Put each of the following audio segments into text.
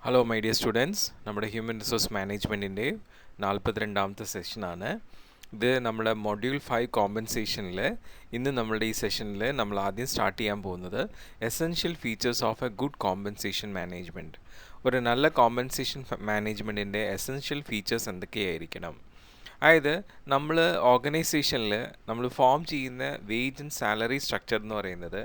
Hello my dear students, നമ്മുടെ human resource മാനേജ്മെൻറ്റിൻ്റെ 42ാമത്തെ സെഷനാണ് ഇത്. നമ്മുടെ മൊഡ്യൂൾ 5 കോമ്പൻസേഷനിൽ ഇന്ന് നമ്മളുടെ ഈ സെഷനിൽ നമ്മൾ ആദ്യം സ്റ്റാർട്ട് ചെയ്യാൻ പോകുന്നത് essential features of A good compensation management. ഒരു നല്ല കോമ്പൻസേഷൻ മാനേജ്മെൻറ്റിൻ്റെ എസെൻഷ്യൽ ഫീച്ചേഴ്സ് എന്തൊക്കെയായിരിക്കണം? അതായത് നമ്മൾ ഓർഗനൈസേഷനിൽ നമ്മൾ ഫോം ചെയ്യുന്ന വേജ് ആൻഡ് സാലറി സ്ട്രക്ചർ എന്ന് പറയുന്നത്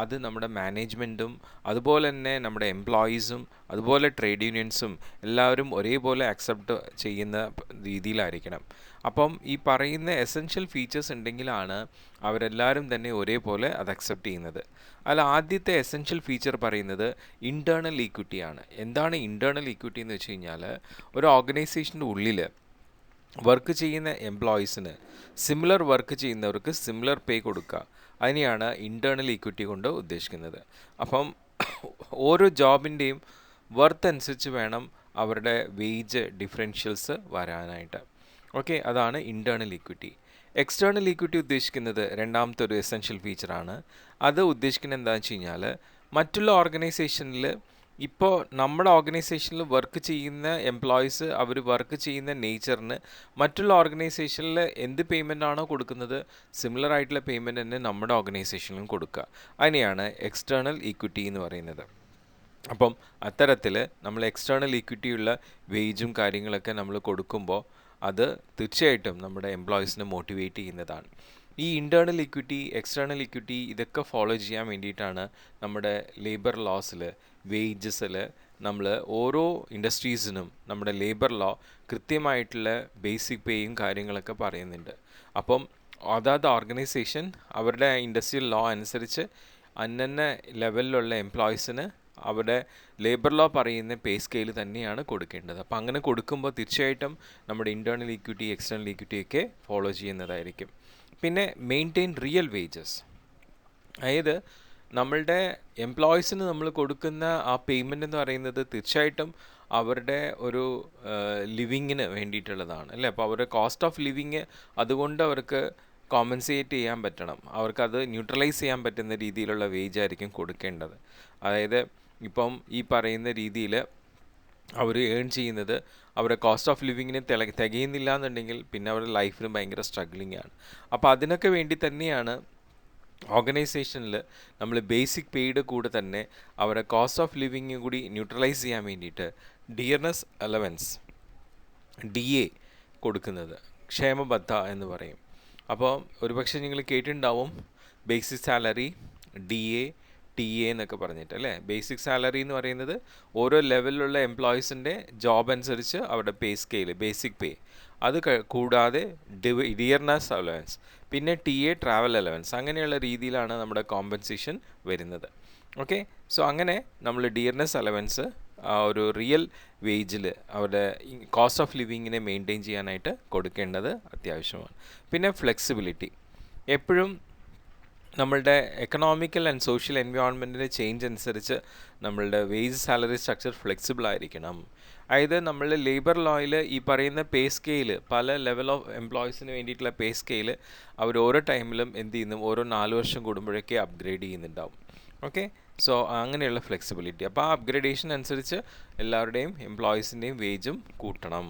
അത് നമ്മുടെ മാനേജ്മെൻറ്റും അതുപോലെ തന്നെ നമ്മുടെ എംപ്ലോയീസും അതുപോലെ ട്രേഡ് യൂണിയൻസും എല്ലാവരും ഒരേപോലെ അക്സെപ്റ്റ് ചെയ്യുന്ന രീതിയിലായിരിക്കണം. അപ്പം ഈ പറയുന്ന എസെൻഷ്യൽ ഫീച്ചേഴ്സ് ഉണ്ടെങ്കിലാണ് അവരെല്ലാവരും തന്നെ ഒരേപോലെ അത് അക്സെപ്റ്റ് ചെയ്യുന്നത്. അതിൽ ആദ്യത്തെ എസെൻഷ്യൽ ഫീച്ചർ പറയുന്നത് ഇൻറ്റേർണൽ ഈക്വിറ്റിയാണ്. എന്താണ് ഇൻറ്റേർണൽ ഈക്വിറ്റി എന്ന് വെച്ച് കഴിഞ്ഞാൽ, ഒരു ഓർഗനൈസേഷൻ്റെ ഉള്ളിൽ വർക്ക് ചെയ്യുന്ന എംപ്ലോയീസിന് സിമിലർ വർക്ക് ചെയ്യുന്നവർക്ക് സിമിലർ പേ കൊടുക്കുക. അതിനെയാണ് ഇൻറ്റേർണൽ ഈക്വിറ്റി കൊണ്ട് ഉദ്ദേശിക്കുന്നത്. അപ്പം ഓരോ ജോബിൻ്റെയും വർത്ത് അനുസരിച്ച് വേണം അവരുടെ വേജ് ഡിഫറൻഷ്യൽസ് വരാനായിട്ട്. ഓക്കെ, അതാണ് ഇൻറ്റേർണൽ ഈക്വിറ്റി. എക്സ്റ്റേർണൽ ഈക്വിറ്റി ഉദ്ദേശിക്കുന്നത് രണ്ടാമത്തെ ഒരു എസെൻഷ്യൽ ഫീച്ചറാണ്. അത് ഉദ്ദേശിക്കുന്നത് എന്താണെന്ന് വെച്ച് കഴിഞ്ഞാൽ, മറ്റുള്ള ഓർഗനൈസേഷനിൽ ഇപ്പോൾ നമ്മുടെ ഓർഗനൈസേഷനിൽ വർക്ക് ചെയ്യുന്ന എംപ്ലോയീസ് അവർ വർക്ക് ചെയ്യുന്ന നേച്ചറിന് മറ്റുള്ള ഓർഗനൈസേഷനിൽ എന്ത് പേയ്മെൻ്റ് ആണോ കൊടുക്കുന്നത് സിമിലർ ആയിട്ടുള്ള പേയ്മെൻറ്റ് തന്നെ നമ്മുടെ ഓർഗനൈസേഷനിലും കൊടുക്കുക. അതിനെയാണ് എക്സ്റ്റേർണൽ ഈക്വിറ്റി എന്ന് പറയുന്നത്. അപ്പം അത്തരത്തിൽ നമ്മൾ എക്സ്റ്റേർണൽ ഈക്വിറ്റിയുള്ള വേജും കാര്യങ്ങളൊക്കെ നമ്മൾ കൊടുക്കുമ്പോൾ അത് തീർച്ചയായിട്ടും നമ്മുടെ എംപ്ലോയീസിനെ മോട്ടിവേറ്റ് ചെയ്യുന്നതാണ്. ഈ ഇൻറ്റേർണൽ ഇക്വിറ്റി, എക്സ്റ്റേർണൽ ഇക്വിറ്റി ഇതൊക്കെ ഫോളോ ചെയ്യാൻ വേണ്ടിയിട്ടാണ് നമ്മുടെ ലേബർ ലോസിൽ വേജസിൽ നമ്മൾ ഓരോ ഇൻഡസ്ട്രീസിനും നമ്മുടെ ലേബർ ലോ കൃത്യമായിട്ടുള്ള ബേസിക് പേയും കാര്യങ്ങളൊക്കെ പറയുന്നുണ്ട്. അപ്പം അതാത് ഓർഗനൈസേഷൻ അവരുടെ ഇൻഡസ്ട്രിയൽ ലോ അനുസരിച്ച് അന്നന്ന ലെവലിലുള്ള എംപ്ലോയീസിന് അവിടെ ലേബർ ലോ പറയുന്ന പേ സ്കെയിൽ തന്നെയാണ് കൊടുക്കേണ്ടത്. അപ്പോൾ അങ്ങനെ കൊടുക്കുമ്പോൾ തീർച്ചയായിട്ടും നമ്മുടെ ഇൻറ്റേർണൽ ഈക്വിറ്റി, എക്സ്റ്റേർണൽ ഈക്വിറ്റി ഒക്കെ ഫോളോ ചെയ്യുന്നതായിരിക്കും. പിന്നെ മെയിൻറ്റെയിൻ റിയൽ വേജസ്, അതായത് നമ്മളുടെ എംപ്ലോയീസിന് നമ്മൾ കൊടുക്കുന്ന ആ പേയ്മെൻ്റ് എന്ന് പറയുന്നത് തീർച്ചയായിട്ടും അവരുടെ ഒരു ലിവിങ്ങിന് വേണ്ടിയിട്ടുള്ളതാണ് അല്ലേ. അപ്പോൾ അവരുടെ കോസ്റ്റ് ഓഫ് ലിവിങ് അതുകൊണ്ട് അവർക്ക് കോമ്പൻസേറ്റ് ചെയ്യാൻ പറ്റണം, അവർക്കത് ന്യൂട്രലൈസ് ചെയ്യാൻ പറ്റുന്ന രീതിയിലുള്ള വേജ് ആയിരിക്കും കൊടുക്കേണ്ടത്. അതായത് ഇപ്പം ഈ പറയുന്ന രീതിയിൽ അവർ ഏൺ ചെയ്യുന്നത് അവരുടെ കോസ്റ്റ് ഓഫ് ലിവിങ്ങിന് തികയുന്നില്ല എന്നുണ്ടെങ്കിൽ പിന്നെ അവരുടെ ലൈഫിന് ഭയങ്കര സ്ട്രഗ്ലിംഗ് ആണ്. അപ്പോൾ അതിനൊക്കെ വേണ്ടി തന്നെയാണ് ഓർഗനൈസേഷനിൽ നമ്മൾ ബേസിക് പേയുടെ കൂടെ തന്നെ അവരുടെ കോസ്റ്റ് ഓഫ് ലിവിങ് കൂടി ന്യൂട്രലൈസ് ചെയ്യാൻ വേണ്ടിയിട്ട് ഡിയർനെസ് അലവൻസ് DA കൊടുക്കുന്നത്, ക്ഷേമബദ്ധ എന്ന് പറയും. അപ്പോൾ ഒരുപക്ഷെ നിങ്ങൾ കേട്ടിട്ടുണ്ടാവും ബേസിക് സാലറി, DA, TA എന്നൊക്കെ പറഞ്ഞിട്ട് അല്ലേ. ബേസിക് സാലറി എന്ന് പറയുന്നത് ഓരോ ലെവലിലുള്ള എംപ്ലോയീസിൻ്റെ ജോബ് അനുസരിച്ച് അവരുടെ പേ സ്കെയിൽ, ബേസിക് പേ. അത് കൂടാതെ ഡിയർനെസ് അലവൻസ്, പിന്നെ TA ട്രാവൽ അലവൻസ്, അങ്ങനെയുള്ള രീതിയിലാണ് നമ്മുടെ കോമ്പൻസേഷൻ വരുന്നത്. ഓക്കെ, സോ അങ്ങനെ നമ്മൾ ഡിയർനെസ് അലവൻസ് ഒരു റിയൽ വേജിൽ അവരുടെ കോസ്റ്റ് ഓഫ് ലിവിങ്ങിനെ മെയിൻറ്റെയിൻ ചെയ്യാനായിട്ട് കൊടുക്കേണ്ടത് അത്യാവശ്യമാണ്. പിന്നെ ഫ്ലെക്സിബിലിറ്റി, എപ്പോഴും നമ്മളുടെ എക്കണോമിക്കൽ ആൻഡ് സോഷ്യൽ എൻവയോൺമെൻറ്റിൻ്റെ ചേഞ്ച് അനുസരിച്ച് നമ്മളുടെ വേജ് സാലറി സ്ട്രക്ചർ ഫ്ലെക്സിബിൾ ആയിരിക്കണം. അതായത് നമ്മൾ ലേബർ ലോയിൽ ഈ പറയുന്ന പേ സ്കെയിൽ, പല ലെവൽ ഓഫ് എംപ്ലോയീസിന് വേണ്ടിയിട്ടുള്ള പേ സ്കെയിൽ അവർ ഓരോ ടൈമിലും എന്ത് ചെയ്യുന്നു, ഓരോ 4 വർഷം കൂടുമ്പോഴൊക്കെ അപ്ഗ്രേഡ് ചെയ്യുന്നുണ്ടാവും. ഓക്കെ, സോ അങ്ങനെയുള്ള ഫ്ലെക്സിബിലിറ്റി. അപ്പോൾ ആ അപ്ഗ്രേഡേഷൻ അനുസരിച്ച് എല്ലാവരുടെയും എംപ്ലോയീസിൻ്റെയും വേജും കൂട്ടണം.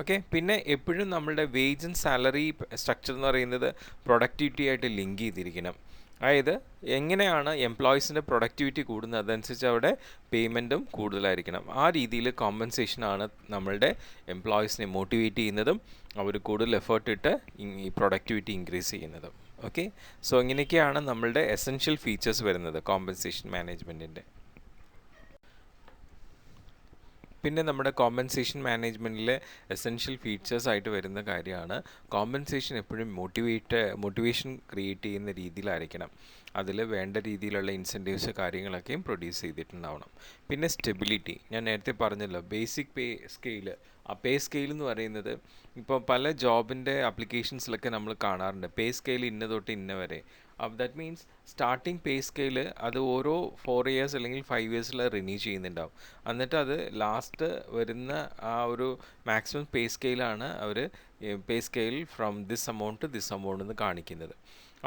ഓക്കെ, പിന്നെ എപ്പോഴും നമ്മളുടെ വേജ് ആൻഡ് സാലറി സ്ട്രക്ചർ എന്ന് പറയുന്നത് പ്രൊഡക്ടിവിറ്റി ആയിട്ട് ലിങ്ക് ചെയ്തിരിക്കണം. അതായത് എങ്ങനെയാണ് എംപ്ലോയീസിൻ്റെ പ്രൊഡക്ടിവിറ്റി കൂടുന്നത് അതനുസരിച്ച് അവിടെ പേയ്മെൻറ്റും കൂടുതലായിരിക്കണം. ആ രീതിയിൽ കോമ്പൻസേഷനാണ് നമ്മളുടെ എംപ്ലോയീസിനെ മോട്ടിവേറ്റ് ചെയ്യുന്നതും അവർ കൂടുതൽ എഫേർട്ട് ഇട്ട് ഈ പ്രൊഡക്ടിവിറ്റി ഇൻക്രീസ് ചെയ്യുന്നതും. ഓക്കെ, സോ ഇങ്ങനെയൊക്കെയാണ് നമ്മളുടെ എസെൻഷ്യൽ ഫീച്ചേഴ്സ് വരുന്നത് കോമ്പൻസേഷൻ മാനേജ്മെൻറ്റിൻ്റെ. പിന്നെ നമ്മുടെ കോമ്പൻസേഷൻ മാനേജ്മെൻറ്റിലെ എസെൻഷ്യൽ ഫീച്ചേഴ്സ് ആയിട്ട് വരുന്ന കാര്യമാണ് കോമ്പൻസേഷൻ എപ്പോഴും മോട്ടിവേഷൻ ക്രിയേറ്റ് ചെയ്യുന്ന രീതിയിലായിരിക്കണം. അതിൽ വേണ്ട രീതിയിലുള്ള ഇൻസെൻറ്റീവ്സ് കാര്യങ്ങളൊക്കെയും പ്രൊഡ്യൂസ് ചെയ്തിട്ടുണ്ടാവണം. പിന്നെ സ്റ്റെബിലിറ്റി, ഞാൻ നേരത്തെ പറഞ്ഞല്ലോ ബേസിക് പേ സ്കെയിൽ. ആ പേ സ്കെയിൽ എന്ന് പറയുന്നത് ഇപ്പോൾ പല ജോബിൻ്റെ ആപ്ലിക്കേഷൻസിലൊക്കെ നമ്മൾ കാണാറുണ്ട് പേ സ്കെയിൽ ഇന്ന തൊട്ട് ഇന്ന വരെ. That means starting pay scale അത് ഓരോ 4 years അല്ലെങ്കിൽ 5 years റിന്യൂ ചെയ്യുന്നുണ്ടാവും. എന്നിട്ട് അത് ലാസ്റ്റ് വരുന്ന ആ ഒരു മാക്സിമം പേ സ്കെയിലാണ് അവർ pay scale from this amount to this amount എന്ന് കാണിക്കുന്നത്.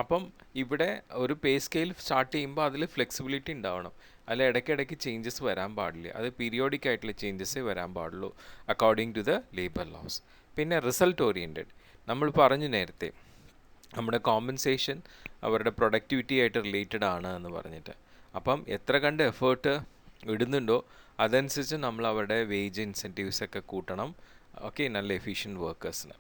അപ്പം ഇവിടെ ഒരു പേ സ്കെയിൽ സ്റ്റാർട്ട് ചെയ്യുമ്പോൾ അതിൽ ഫ്ലെക്സിബിലിറ്റി ഉണ്ടാവണം. അതിൽ ഇടയ്ക്കിടയ്ക്ക് ചേഞ്ചസ് വരാൻ പാടില്ല. അത് പീരിയോഡിക് ആയിട്ടുള്ള ചേഞ്ചസേ വരാൻ പാടുള്ളൂ according to the labour laws. പിന്നെ റിസൾട്ട് ഓറിയൻറ്റഡ്, നമ്മൾ പറഞ്ഞു നേരത്തെ നമ്മുടെ കോമ്പൻസേഷൻ അവരുടെ പ്രൊഡക്ടിവിറ്റി ആയിട്ട് റിലേറ്റഡ് ആണ് എന്ന് പറഞ്ഞിട്ട്. അപ്പം എത്ര കണ്ട് എഫേർട്ട് ഇടുന്നുണ്ടോ അതനുസരിച്ച് നമ്മൾ അവരുടെ വേജ് ഇൻസെൻറ്റീവ്സ് ഒക്കെ കൂട്ടണം. ഓക്കെ, നല്ല എഫിഷ്യൻറ്റ് വർക്കേഴ്സിന്.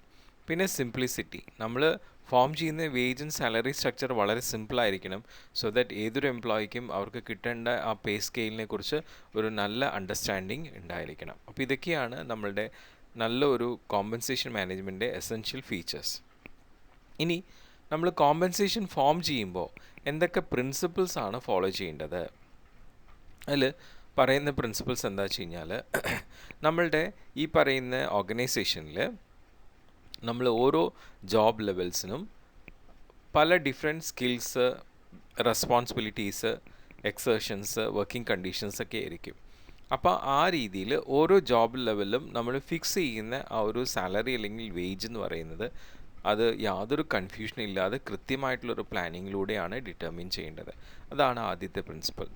പിന്നെ സിംപ്ലിസിറ്റി, നമ്മൾ ഫോം ചെയ്യുന്ന വേജ് ആൻഡ് സാലറി സ്ട്രക്ചർ വളരെ സിമ്പിളായിരിക്കണം. സോ ദാറ്റ് ഏതൊരു എംപ്ലോയിക്കും അവർക്ക് കിട്ടേണ്ട ആ പേ സ്കെയിലിനെ കുറിച്ച് ഒരു നല്ല അണ്ടർസ്റ്റാൻഡിങ് ഉണ്ടായിരിക്കണം. അപ്പോൾ ഇതൊക്കെയാണ് നമ്മളുടെ നല്ല ഒരു കോമ്പൻസേഷൻ മാനേജ്മെൻറ്റിൻ്റെ എസെൻഷ്യൽ ഫീച്ചേഴ്സ്. ഇനി നമ്മൾ കോമ്പൻസേഷൻ ഫോം ചെയ്യുമ്പോൾ എന്തൊക്കെ പ്രിൻസിപ്പിൾസ് ആണ് ഫോളോ ചെയ്യേണ്ടത്? അതിൽ പറയുന്ന പ്രിൻസിപ്പിൾസ് എന്താ വെച്ച് കഴിഞ്ഞാൽ, നമ്മളുടെ ഈ പറയുന്ന ഓർഗനൈസേഷനിൽ നമ്മൾ ഓരോ ജോബ് ലെവൽസിനും പല different skills, responsibilities, exertions, working conditions ഒക്കെ ആയിരിക്കും. അപ്പോൾ ആ രീതിയിൽ ഓരോ ജോബ് ലെവലിലും നമ്മൾ ഫിക്സ് ചെയ്യുന്ന ആ ഒരു സാലറി അല്ലെങ്കിൽ വേജ് എന്ന് പറയുന്നത് അത് യാതൊരു കൺഫ്യൂഷനും ഇല്ലാതെ കൃത്യമായിട്ടുള്ളൊരു പ്ലാനിങ്ങിലൂടെയാണ് ഡിറ്റർമിൻ ചെയ്യേണ്ടത്. അതാണ് ആദ്യത്തെ പ്രിൻസിപ്പിൾ.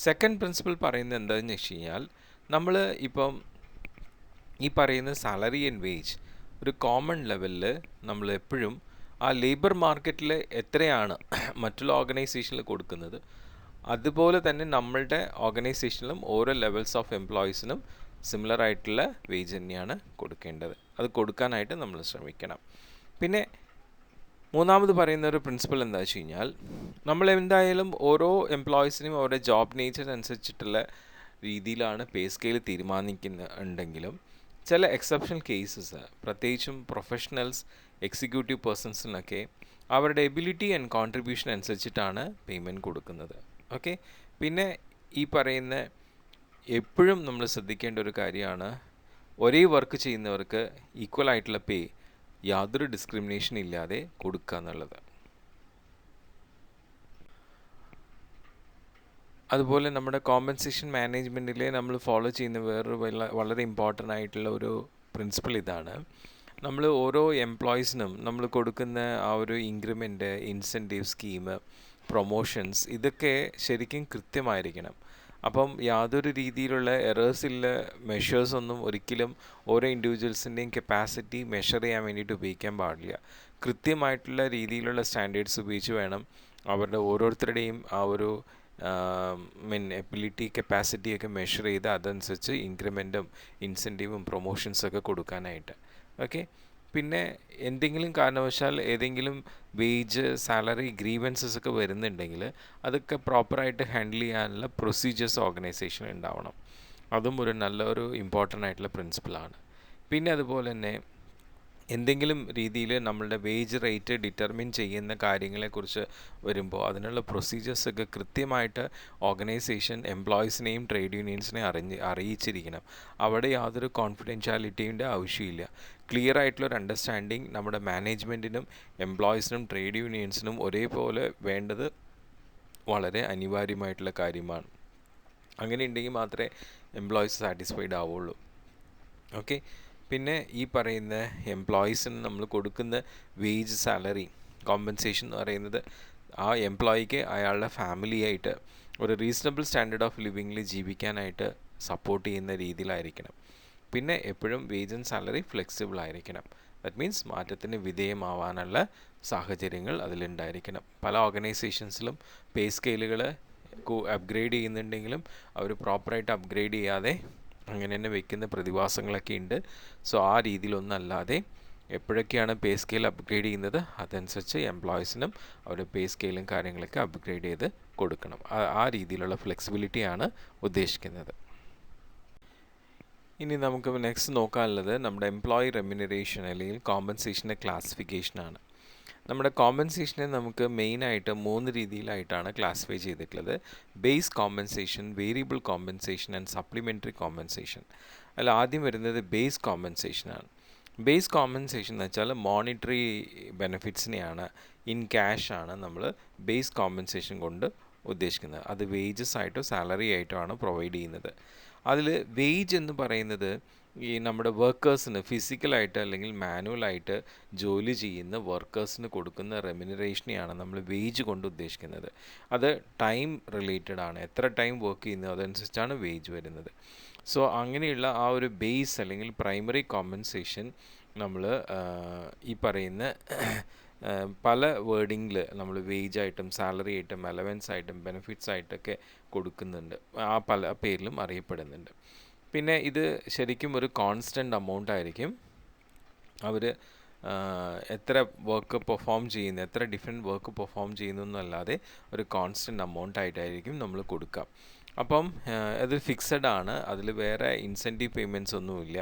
സെക്കൻഡ് പ്രിൻസിപ്പിൾ പറയുന്നത് എന്താണെന്ന് വെച്ച് കഴിഞ്ഞാൽ, നമ്മൾ ഇപ്പം ഈ പറയുന്ന സാലറി ആൻഡ് വേജ് ഒരു കോമൺ ലെവലിൽ നമ്മൾ എപ്പോഴും ആ ലേബർ മാർക്കറ്റിൽ എത്രയാണ് മറ്റുള്ള ഓർഗനൈസേഷനിൽ കൊടുക്കുന്നത് അതുപോലെ തന്നെ നമ്മളുടെ ഓർഗനൈസേഷനിലും ഓരോ ലെവൽസ് ഓഫ് എംപ്ലോയീസിനും സിമിലർ ആയിട്ടുള്ള വേജ് തന്നെയാണ് കൊടുക്കേണ്ടത്. അത് കൊടുക്കാനായിട്ട് നമ്മൾ ശ്രമിക്കണം. പിന്നെ മൂന്നാമത് പറയുന്ന ഒരു പ്രിൻസിപ്പിൾ എന്താ വെച്ച് കഴിഞ്ഞാൽ, നമ്മൾ എന്തായാലും ഓരോ എംപ്ലോയീസിനും അവരുടെ ജോബ് നേച്ചർ അനുസരിച്ചിട്ടുള്ള രീതിയിലാണ് പേ സ്കെയിൽ തീരുമാനിക്കുന്നുണ്ടെങ്കിലും ചില എക്സെപ്ഷണൽ കേസസ്, പ്രത്യേകിച്ചും പ്രൊഫഷണൽസ്, എക്സിക്യൂട്ടീവ് പേഴ്സൺസിനൊക്കെ അവരുടെ എബിലിറ്റി ആൻഡ് കോൺട്രിബ്യൂഷൻ അനുസരിച്ചിട്ടാണ് പേയ്മെൻറ്റ് കൊടുക്കുന്നത്. ഓക്കെ, പിന്നെ ഈ പറയുന്ന എപ്പോഴും നമ്മൾ ശ്രദ്ധിക്കേണ്ട ഒരു കാര്യമാണ്, ഒരേ വർക്ക് ചെയ്യുന്നവർക്ക് ഈക്വൽ ആയിട്ടുള്ള പേ യാതൊരു ഡിസ്ക്രിമിനേഷൻ ഇല്ലാതെ കൊടുക്കുക എന്നുള്ളത്. അതുപോലെ നമ്മുടെ കോമ്പൻസേഷൻ മാനേജ്മെൻറ്റിൽ നമ്മൾ ഫോളോ ചെയ്യുന്ന വേറൊരു വളരെ ഇമ്പോർട്ടൻ്റ് ആയിട്ടുള്ള ഒരു പ്രിൻസിപ്പിൾ ഇതാണ്. നമ്മൾ ഓരോ എംപ്ലോയീസിനും നമ്മൾ കൊടുക്കുന്ന ആ ഒരു ഇൻക്രിമെൻറ്റ്, ഇൻസെൻറ്റീവ് സ്കീം, പ്രൊമോഷൻസ് ഇതൊക്കെ ശരിക്കും കൃത്യമായിരിക്കണം. അപ്പം യാതൊരു രീതിയിലുള്ള എറേഴ്സില്ല മെഷേഴ്സൊന്നും ഒരിക്കലും ഓരോ ഇൻഡിവിജ്വൽസിൻ്റെയും കപ്പാസിറ്റി മെഷർ ചെയ്യാൻ വേണ്ടിയിട്ട് ഉപയോഗിക്കാൻ പാടില്ല. കൃത്യമായിട്ടുള്ള രീതിയിലുള്ള സ്റ്റാൻഡേർഡ്സ് ഉപയോഗിച്ച് വേണം അവരുടെ ഓരോരുത്തരുടെയും ആ ഒരു എബിലിറ്റി, കപ്പാസിറ്റിയൊക്കെ മെഷർ ചെയ്ത് അതനുസരിച്ച് ഇൻക്രിമെൻറ്റും ഇൻസെൻറ്റീവും പ്രൊമോഷൻസൊക്കെ കൊടുക്കാനായിട്ട്. ഓക്കെ, പിന്നെ എന്തെങ്കിലും കാരണവശാൽ ഏതെങ്കിലും വേജ്, സാലറി ഗ്രീവൻസസ് ഒക്കെ വരുന്നുണ്ടെങ്കിൽ അതൊക്കെ പ്രോപ്പറായിട്ട് ഹാൻഡിൽ ചെയ്യാനുള്ള പ്രൊസീജിയേഴ്സ് ഓർഗനൈസേഷൻ ഉണ്ടാവണം. അതും ഒരു നല്ലൊരു ഇമ്പോർട്ടൻ്റ് ആയിട്ടുള്ള പ്രിൻസിപ്പിളാണ്. പിന്നെ അതുപോലെ തന്നെ എന്തെങ്കിലും രീതിയിൽ നമ്മളുടെ വേജ് റേറ്റ് ഡിറ്റർമിൻ ചെയ്യുന്ന കാര്യങ്ങളെക്കുറിച്ച് വരുമ്പോൾ അതിനുള്ള പ്രൊസീജിയേഴ്സൊക്കെ കൃത്യമായിട്ട് ഓർഗനൈസേഷൻ എംപ്ലോയീസിനെയും ട്രേഡ് യൂണിയൻസിനെയും അറിയിച്ചിരിക്കണം. അവിടെ യാതൊരു കോൺഫിഡൻഷ്യാലിറ്റീൻ്റെ ആവശ്യമില്ല. ക്ലിയർ ആയിട്ടുള്ളൊരു അണ്ടർസ്റ്റാൻഡിങ് നമ്മുടെ മാനേജ്മെൻറ്റിനും എംപ്ലോയീസിനും ട്രേഡ് യൂണിയൻസിനും ഒരേപോലെ വേണ്ടത് വളരെ അനിവാര്യമായിട്ടുള്ള കാര്യമാണ്. അങ്ങനെ ഉണ്ടെങ്കിൽ മാത്രമേ എംപ്ലോയീസ് സാറ്റിസ്ഫൈഡ് ആവുള്ളൂ. ഓക്കെ, പിന്നെ ഈ പറയുന്ന എംപ്ലോയീസിന് നമ്മൾ കൊടുക്കുന്ന വേജ്, സാലറി, കോമ്പൻസേഷൻ എന്ന് പറയുന്നത് ആ എംപ്ലോയിക്ക് അയാളുടെ ഫാമിലിയായിട്ട് ഒരു റീസണബിൾ സ്റ്റാൻഡേർഡ് ഓഫ് ലിവിങ്ങിൽ ജീവിക്കാനായിട്ട് സപ്പോർട്ട് ചെയ്യുന്ന രീതിയിലായിരിക്കണം. പിന്നെ എപ്പോഴും വേജ് ആൻഡ് സാലറി ഫ്ലെക്സിബിൾ ആയിരിക്കണം. ദാറ്റ് മീൻസ് മാറ്റത്തിന് വിധേയമാവാനുള്ള സാഹചര്യങ്ങൾ അതിലുണ്ടായിരിക്കണം. പല ഓർഗനൈസേഷൻസിലും പേ സ്കെയിലുകൾ അപ്ഗ്രേഡ് ചെയ്യുന്നുണ്ടെങ്കിലും അവർ പ്രോപ്പറായിട്ട് അപ്ഗ്രേഡ് ചെയ്യാതെ അങ്ങനെ തന്നെ വയ്ക്കുന്ന പ്രതിഭാസങ്ങളൊക്കെ ഉണ്ട്. സോ ആ രീതിയിലൊന്നല്ലാതെ എപ്പോഴൊക്കെയാണ് പേ സ്കെയിൽ അപ്ഗ്രേഡ് ചെയ്യുന്നത് അതനുസരിച്ച് എംപ്ലോയീസിനും അവരുടെ പേ സ്കെയിലും കാര്യങ്ങളൊക്കെ അപ്ഗ്രേഡ് ചെയ്ത് കൊടുക്കണം. ആ രീതിയിലുള്ള ഫ്ലെക്സിബിലിറ്റിയാണ് ഉദ്ദേശിക്കുന്നത്. ഇനി നമുക്ക് നെക്സ്റ്റ് നോക്കാനുള്ളത് നമ്മുടെ എംപ്ലോയി റെമ്യൂണറേഷൻ അല്ലെങ്കിൽ കോമ്പൻസേഷൻ്റെ ക്ലാസിഫിക്കേഷനാണ്. നമ്മുടെ കോമ്പൻസേഷനെ നമുക്ക് മെയിനായിട്ട് 3 രീതിയിലായിട്ടാണ് ക്ലാസിഫൈ ചെയ്തിട്ടുള്ളത്. Base compensation, variable compensation and supplementary compensation. അതിൽ ആദ്യം വരുന്നത് ബേസ് കോമ്പൻസേഷനാണ്. ബേസ് കോമ്പൻസേഷൻ എന്ന് വെച്ചാൽ മോണിറ്ററി ബെനിഫിറ്റ്സിനെയാണ്, ഇൻ ക്യാഷ് ആണ് നമ്മൾ ബേസ് കോമ്പൻസേഷൻ കൊണ്ട് ഉദ്ദേശിക്കുന്നത്. അത് വേജസ് ആയിട്ടോ സാലറി ആയിട്ടോ ആണ് പ്രൊവൈഡ് ചെയ്യുന്നത്. അതിൽ വേജ് എന്ന് പറയുന്നത് ഈ നമ്മുടെ വർക്കേഴ്സിന് ഫിസിക്കലായിട്ട് അല്ലെങ്കിൽ മാനുവലായിട്ട് ജോലി ചെയ്യുന്ന വർക്കേഴ്സിന് കൊടുക്കുന്ന റെമ്യൂണറേഷനെയാണ് നമ്മൾ വേജ് കൊണ്ട് ഉദ്ദേശിക്കുന്നത്. അത് ടൈം റിലേറ്റഡ് ആണ്. എത്ര ടൈം വർക്ക് ചെയ്യുന്നു അതനുസരിച്ചാണ് വേജ് വരുന്നത്. സോ അങ്ങനെയുള്ള ആ ഒരു ബേസ് അല്ലെങ്കിൽ പ്രൈമറി കോമ്പൻസേഷൻ നമ്മൾ ഈ പറയുന്ന പല വേർഡിങ്ങിൽ നമ്മൾ വേജ് ആയിട്ടും സാലറി ആയിട്ടും അലവൻസ് ആയിട്ടും ബെനിഫിറ്റ്സ് ആയിട്ടൊക്കെ കൊടുക്കുന്നുണ്ട്. ആ പല പേരിലും അറിയപ്പെടുന്നുണ്ട്. പിന്നെ ഇത് ശരിക്കും ഒരു കോൺസ്റ്റൻ്റ് എമൗണ്ട് ആയിരിക്കും. അവർ എത്ര വർക്ക് പെർഫോം ചെയ്യുന്നു, എത്ര ഡിഫറെൻറ്റ് വർക്ക് പെർഫോം ചെയ്യുന്നു എന്നല്ലാതെ ഒരു കോൺസ്റ്റൻ്റ് എമൗണ്ട് ആയിട്ടായിരിക്കും നമ്മൾ കൊടുക്കുക. അപ്പം അത് ഫിക്സഡ് ആണ്, അതിൽ വേറെ ഇൻസെൻറ്റീവ് പേയ്മെൻറ്റ്സ് ഒന്നുമില്ല.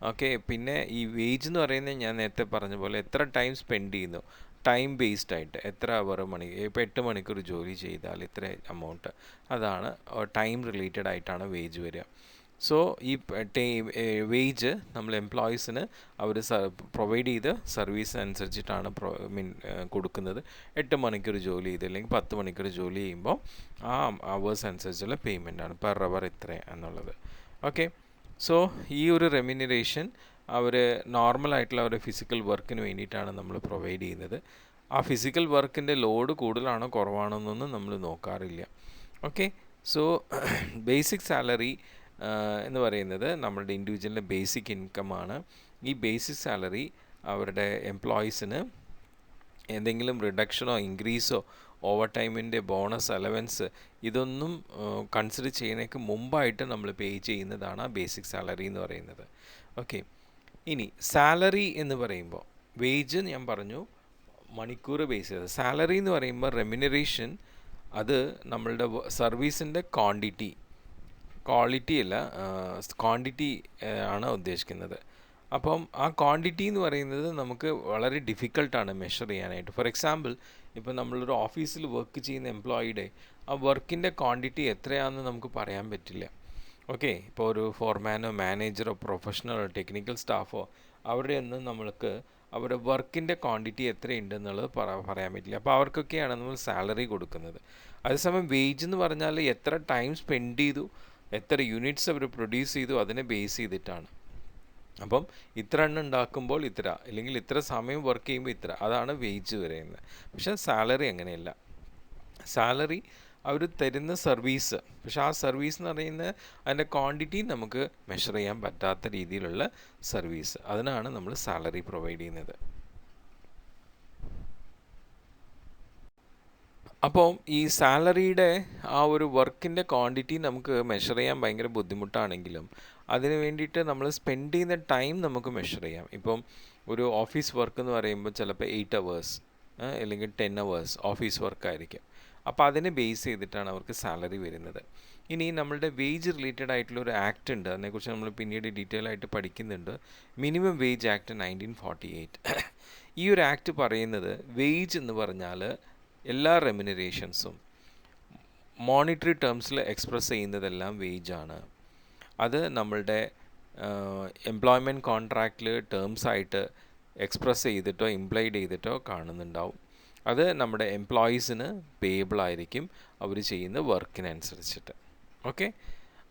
ഓക്കെ. പിന്നെ ഈ വേജ് എന്ന് പറയുന്നത് ഞാൻ നേരത്തെ പറഞ്ഞ പോലെ എത്ര ടൈം സ്പെൻഡ് ചെയ്യുന്നു, ടൈം ബേസ്ഡ് ആയിട്ട് എത്ര അവർ ഇപ്പോൾ 8 മണിക്കൂർ ജോലി ചെയ്താൽ ഇത്ര എമൗണ്ട്, അതാണ് ടൈം റിലേറ്റഡ് ആയിട്ടാണ് വേജ് വരിക. സോ ഈ വേജ് നമ്മൾ എംപ്ലോയീസിന് അവർ പ്രൊവൈഡ് ചെയ്ത സർവീസ് അനുസരിച്ചിട്ടാണ് കൊടുക്കുന്നത്. 8 മണിക്കൂർ ജോലി ചെയ്ത് അല്ലെങ്കിൽ 10 മണിക്കൂർ ജോലി ചെയ്യുമ്പോൾ ആ അവേഴ്സ് അനുസരിച്ചുള്ള പേയ്മെൻറ്റാണ് പെർ അവർ ഇത്ര എന്നുള്ളത്. ഓക്കെ. സോ ഈ ഒരു റെമ്യൂണറേഷൻ അവർ നോർമലായിട്ടുള്ള ഒരു ഫിസിക്കൽ വർക്കിന് വേണ്ടിയിട്ടാണ് നമ്മൾ പ്രൊവൈഡ് ചെയ്യുന്നത്. ആ ഫിസിക്കൽ വർക്കിൻ്റെ ലോഡ് കൂടുതലാണോ കുറവാണോ എന്നൊന്നും നമ്മൾ നോക്കാറില്ല. ഓക്കെ. സോ ബേസിക് സാലറി എന്ന് പറയുന്നത് നമ്മളുടെ ഇൻഡിവിജ്വലിൻ്റെ ബേസിക് ഇൻകമാണ്. ഈ ബേസിക് സാലറി അവരുടെ എംപ്ലോയീസിന് എന്തെങ്കിലും റിഡക്ഷനോ ഇൻക്രീസോ ഓവർ ടൈമിൻ്റെ ബോണസ് അലവൻസ് ഇതൊന്നും കൺസിഡർ ചെയ്യുന്നതിന് മുമ്പായിട്ട് നമ്മൾ പേ ചെയ്യുന്നതാണ് ആ ബേസിക് സാലറി എന്ന് പറയുന്നത്. ഓക്കെ. ഇനി സാലറി എന്ന് പറയുമ്പോൾ വേജ് ഞാൻ പറഞ്ഞു മണിക്കൂർ ബേസ് ചെയ്തത്. സാലറി എന്ന് പറയുമ്പോൾ റെമ്യൂണറേഷൻ അത് നമ്മളുടെ സർവീസിൻ്റെ ക്വാളിറ്റി അല്ല, ക്വാണ്ടിറ്റി ആണ് ഉദ്ദേശിക്കുന്നത്. അപ്പം ആ ക്വാണ്ടിറ്റി എന്ന് പറയുന്നത് നമുക്ക് വളരെ ഡിഫിക്കൽട്ടാണ് മെഷർ ചെയ്യാനായിട്ട്. ഫോർ എക്സാമ്പിൾ, ഇപ്പോൾ നമ്മളൊരു ഓഫീസിൽ വർക്ക് ചെയ്യുന്ന എംപ്ലോയിയുടെ ആ വർക്കിൻ്റെ ക്വാണ്ടിറ്റി എത്രയാണെന്ന് നമുക്ക് പറയാൻ പറ്റില്ല. ഓക്കെ. ഇപ്പോൾ ഒരു ഫോർമാനോ മാനേജറോ പ്രൊഫഷണലോ ടെക്നിക്കൽ സ്റ്റാഫോ അവരുടെ ഒന്നും നമ്മൾക്ക് അവരുടെ വർക്കിൻ്റെ ക്വാണ്ടിറ്റി എത്രയുണ്ടെന്നുള്ളത് പറയാൻ പറ്റില്ല. അപ്പോൾ അവർക്കൊക്കെയാണ് നമ്മൾ സാലറി കൊടുക്കുന്നത്. അതേസമയം വേജ് എന്ന് പറഞ്ഞാൽ എത്ര ടൈം സ്പെൻഡ് ചെയ്തു, എത്ര യൂണിറ്റ്സ് അവർ പ്രൊഡ്യൂസ് ചെയ്തു അതിനെ ബേസ് ചെയ്തിട്ടാണ്. അപ്പം ഇത്ര എണ്ണം ഉണ്ടാക്കുമ്പോൾ ഇത്ര, അല്ലെങ്കിൽ ഇത്ര സമയം വർക്ക് ചെയ്യുമ്പോൾ ഇത്ര, അതാണ് വേജ് പറയുന്നത്. പക്ഷേ സാലറി അങ്ങനെയല്ല. സാലറി അവർ തരുന്ന സർവീസ്, പക്ഷെ ആ സർവീസ് എന്ന് പറയുന്നത് അതിൻ്റെ ക്വാണ്ടിറ്റി നമുക്ക് മെഷർ ചെയ്യാൻ പറ്റാത്ത രീതിയിലുള്ള സർവീസ്, അതിനാണ് നമ്മൾ സാലറി പ്രൊവൈഡ് ചെയ്യുന്നത്. അപ്പോൾ ഈ സാലറിയുടെ ആ ഒരു വർക്കിൻ്റെ ക്വാണ്ടിറ്റി നമുക്ക് മെഷർ ചെയ്യാൻ ഭയങ്കര ബുദ്ധിമുട്ടാണെങ്കിലും അതിന് വേണ്ടിയിട്ട് നമ്മൾ സ്പെൻഡ് ചെയ്യുന്ന ടൈം നമുക്ക് മെഷർ ചെയ്യാം. ഇപ്പം ഒരു ഓഫീസ് വർക്ക് എന്ന് പറയുമ്പോൾ ചിലപ്പോൾ 8 hours അല്ലെങ്കിൽ 10 hours ഓഫീസ് വർക്കായിരിക്കും. അപ്പോൾ അതിനെ ബേസ് ചെയ്തിട്ടാണ് അവർക്ക് സാലറി വരുന്നത്. ഇനി നമ്മളുടെ വേജ് റിലേറ്റഡ് ആയിട്ടുള്ള ഒരു ആക്ട് ഉണ്ട്, അതിനെക്കുറിച്ച് നമ്മൾ പിന്നീട് ഡീറ്റെയിൽ ആയിട്ട് പഠിക്കുന്നുണ്ട്. Minimum wage act 1948. ഈ ഒരു ആക്ട് പറയുന്നത് വേജ് എന്ന് പറഞ്ഞാൽ എല്ലാ റെമ്യൂണറേഷൻസും മോണിറ്ററി ടേംസിൽ എക്സ്പ്രസ് ചെയ്യുന്നതെല്ലാം വേജാണ്. അത് നമ്മളുടെ എംപ്ലോയ്മെൻറ്റ് കോൺട്രാക്റ്റിൽ ടേംസായിട്ട് എക്സ്പ്രസ് ചെയ്തിട്ടോ ഇംപ്ലൈഡ് ചെയ്തിട്ടോ കാണുന്നുണ്ടാവും. അത് നമ്മുടെ എംപ്ലോയീസിന് പേയബിൾ ആയിരിക്കും അവർ ചെയ്യുന്ന വർക്കിനനുസരിച്ചിട്ട്. ഓക്കെ.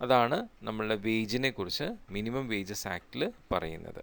അതാണ് നമ്മളുടെ വേജിനെ കുറിച്ച് മിനിമം വേജസ് ആക്റ്റിൽ പറയുന്നത്.